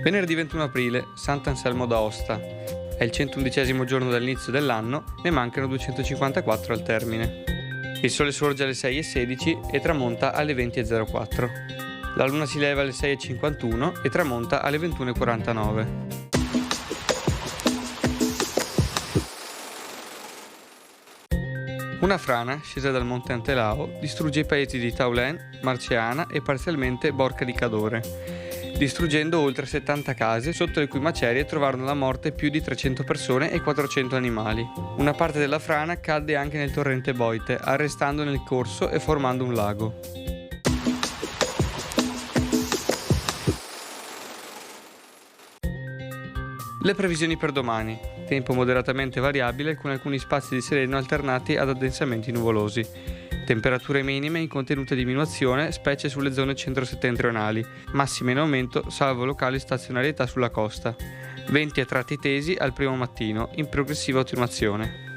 Venerdì 21 aprile, Sant'Anselmo d'Aosta. È il 111° giorno dall'inizio dell'anno, ne mancano 254 al termine. Il sole sorge alle 6:16 e tramonta alle 20:04. La luna si leva alle 6:51 e tramonta alle 21:49. Una frana, scesa dal monte Antelao, distrugge i paesi di Taulen, Marciana e parzialmente Borca di Cadore, distruggendo oltre 70 case, sotto le cui macerie trovarono la morte più di 300 persone e 400 animali. Una parte della frana cadde anche nel torrente Boite, arrestandone il corso e formando un lago. Le previsioni per domani: tempo moderatamente variabile con alcuni spazi di sereno alternati ad addensamenti nuvolosi. Temperature minime in contenuta diminuzione, specie sulle zone centro-settentrionali, massime in aumento salvo locali stazionarietà sulla costa. Venti a tratti tesi al primo mattino, in progressiva attenuazione.